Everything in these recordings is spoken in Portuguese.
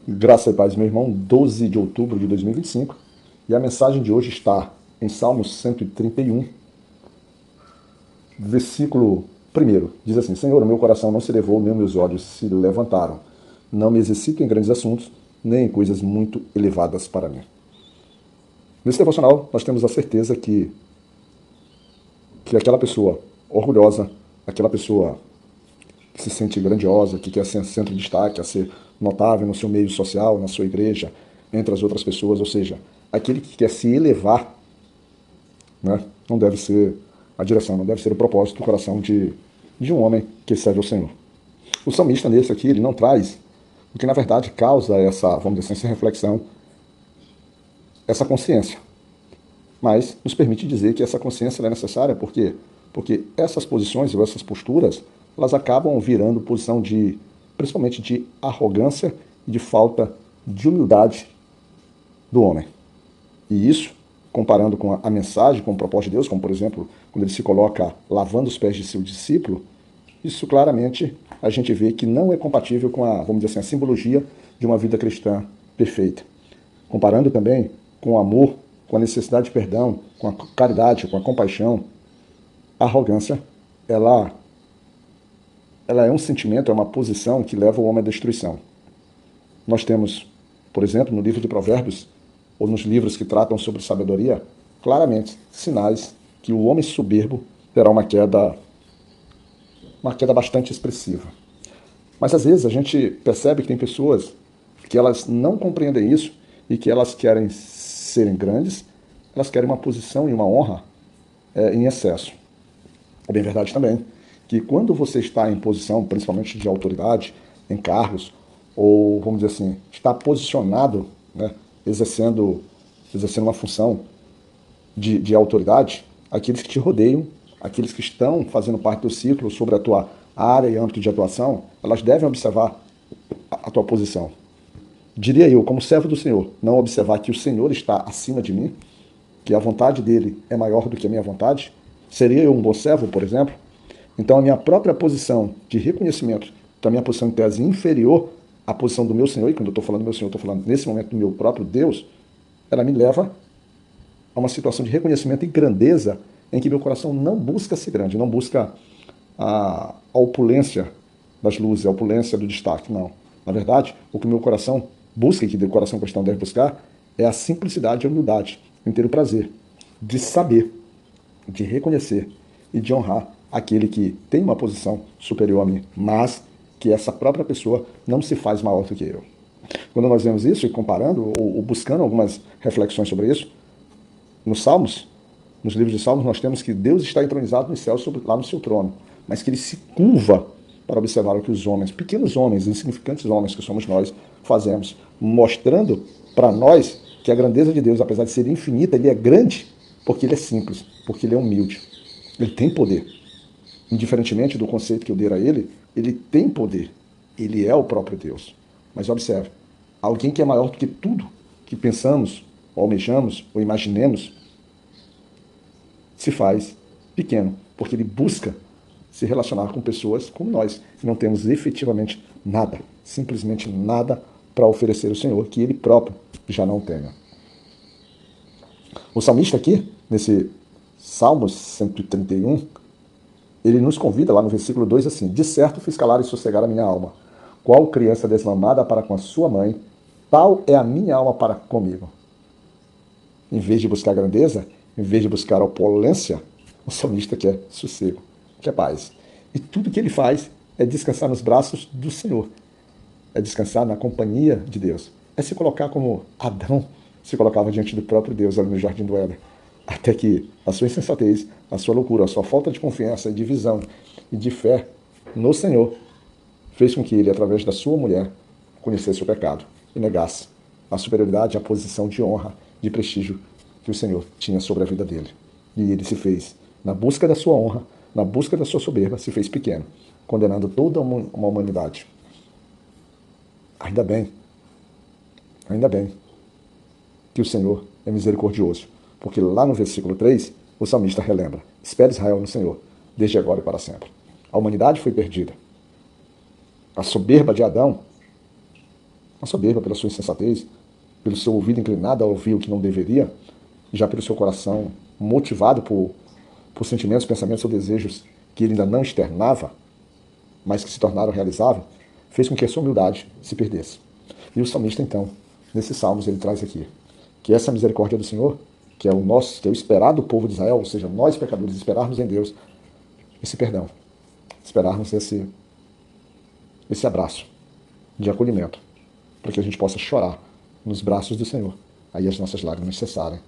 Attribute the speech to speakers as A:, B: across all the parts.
A: Graça e paz, meu irmão, 12 de outubro de 2025. E a mensagem de hoje está em Salmos 131, versículo 1. Diz assim: Senhor, o meu coração não se elevou, nem meus olhos se levantaram. Não me exercito em grandes assuntos, nem em coisas muito elevadas para mim. Nesse devocional, nós temos a certeza que aquela pessoa orgulhosa, aquela pessoa que se sente grandiosa, que quer ser centro de destaque, quer ser notável no seu meio social, na sua igreja, entre as outras pessoas, ou seja, aquele que quer se elevar, né, não deve ser a direção, não deve ser o propósito do coração de um homem que serve ao Senhor. O salmista nesse aqui, ele não traz o que na verdade causa essa, vamos dizer assim, essa reflexão, essa consciência. Mas nos permite dizer que essa consciência é necessária porque essas posições ou essas posturas, elas acabam virando posição de, principalmente de arrogância e de falta de humildade do homem. E isso, comparando com a mensagem, com o propósito de Deus, como por exemplo, quando ele se coloca lavando os pés de seu discípulo, isso claramente a gente vê que não é compatível com a, vamos dizer assim, a simbologia de uma vida cristã perfeita. Comparando também com o amor, com a necessidade de perdão, com a caridade, com a compaixão, a arrogância, ela é um sentimento, é uma posição que leva o homem à destruição. Nós temos, por exemplo, no livro de Provérbios, ou nos livros que tratam sobre sabedoria, claramente sinais que o homem soberbo terá uma queda bastante expressiva. Mas às vezes a gente percebe que tem pessoas que elas não compreendem isso e que elas querem serem grandes, elas querem uma posição e uma honra em excesso. É bem verdade também que quando você está em posição, principalmente de autoridade, em cargos, ou vamos dizer assim, está posicionado, né, exercendo uma função de autoridade, aqueles que te rodeiam, aqueles que estão fazendo parte do ciclo sobre a tua área e âmbito de atuação, elas devem observar a tua posição. Diria eu, como servo do Senhor, não observar que o Senhor está acima de mim, que a vontade dele é maior do que a minha vontade? Seria eu um bom servo, por exemplo? Então a minha própria posição de reconhecimento da minha posição em tese inferior à posição do meu Senhor, e quando eu estou falando do meu Senhor, eu estou falando nesse momento do meu próprio Deus, ela me leva a uma situação de reconhecimento e grandeza em que meu coração não busca ser grande, não busca a opulência das luzes, a opulência do destaque, não. Na verdade, o que o meu coração busca, e que o coração cristão deve buscar, é a simplicidade e a humildade, em ter o prazer de saber, de reconhecer e de honrar aquele que tem uma posição superior a mim, mas que essa própria pessoa não se faz maior do que eu. Quando nós vemos isso e comparando ou buscando algumas reflexões sobre isso, nos Salmos, nos livros de Salmos, nós temos que Deus está entronizado nos céus, lá no seu trono, mas que ele se curva para observar o que os homens, pequenos homens, insignificantes homens que somos nós, fazemos, mostrando para nós que a grandeza de Deus, apesar de ser infinita, ele é grande porque ele é simples, porque ele é humilde. Ele tem poder. Indiferentemente do conceito que eu dei a ele, ele tem poder. Ele é o próprio Deus. Mas observe, alguém que é maior do que tudo que pensamos, ou almejamos, ou imaginemos, se faz pequeno, porque ele busca se relacionar com pessoas como nós, que não temos efetivamente nada, simplesmente nada para oferecer ao Senhor, que ele próprio já não tenha. O salmista aqui, nesse Salmos 131, ele nos convida lá no versículo 2 assim: de certo fiz calar e sossegar a minha alma. Qual criança desmamada para com a sua mãe, tal é a minha alma para comigo. Em vez de buscar grandeza, em vez de buscar opulência, o salmista quer sossego, quer paz. E tudo que ele faz é descansar nos braços do Senhor, é descansar na companhia de Deus, é se colocar como Adão se colocava diante do próprio Deus ali no Jardim do Éden, até que a sua insensatez, a sua loucura, a sua falta de confiança e de visão e de fé no Senhor fez com que ele, através da sua mulher, conhecesse o pecado e negasse a superioridade, a posição de honra, de prestígio que o Senhor tinha sobre a vida dele. E ele se fez, na busca da sua honra, na busca da sua soberba, se fez pequeno, condenando toda uma humanidade. Ainda bem que o Senhor é misericordioso, porque lá no versículo 3, o salmista relembra: espere Israel no Senhor, desde agora e para sempre. A humanidade foi perdida. A soberba de Adão na soberba, pela sua insensatez, pelo seu ouvido inclinado a ouvir o que não deveria, já pelo seu coração motivado por sentimentos, pensamentos ou desejos que ele ainda não externava, mas que se tornaram realizáveis, fez com que a sua humildade se perdesse. E o salmista, então, nesses salmos, ele traz aqui que essa misericórdia do Senhor, que é o nosso, que é o esperado do povo de Israel, ou seja, nós pecadores esperarmos em Deus esse perdão, esperarmos esse abraço de acolhimento, para que a gente possa chorar nos braços do Senhor, aí as nossas lágrimas cessarem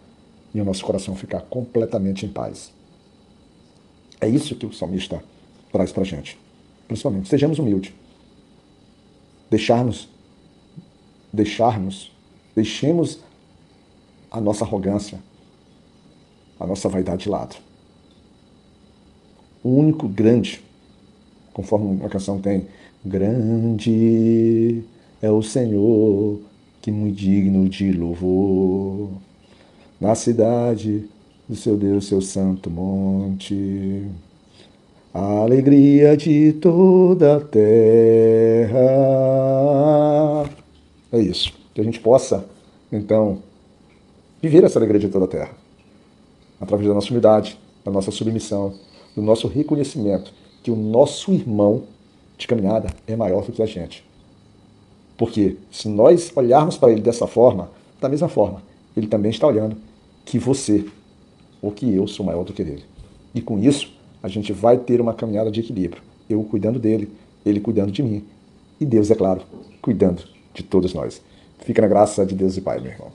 A: e o nosso coração ficar completamente em paz. É isso que o salmista traz para a gente. Principalmente, sejamos humildes. Deixemos a nossa arrogância, a nossa vaidade de lado. O único grande, conforme a canção tem, grande é o Senhor, que muito digno de louvor, na cidade do seu Deus, seu santo monte, a alegria de toda a terra. É isso, que a gente possa, então, viver essa alegria de toda a terra, através da nossa humildade, da nossa submissão, do nosso reconhecimento que o nosso irmão de caminhada é maior do que a gente. Porque se nós olharmos para ele dessa forma, da mesma forma, ele também está olhando que você, ou que eu, sou maior do que ele. E com isso, a gente vai ter uma caminhada de equilíbrio. Eu cuidando dele, ele cuidando de mim. E Deus, é claro, cuidando de todos nós. Fica na graça de Deus e Pai, meu irmão.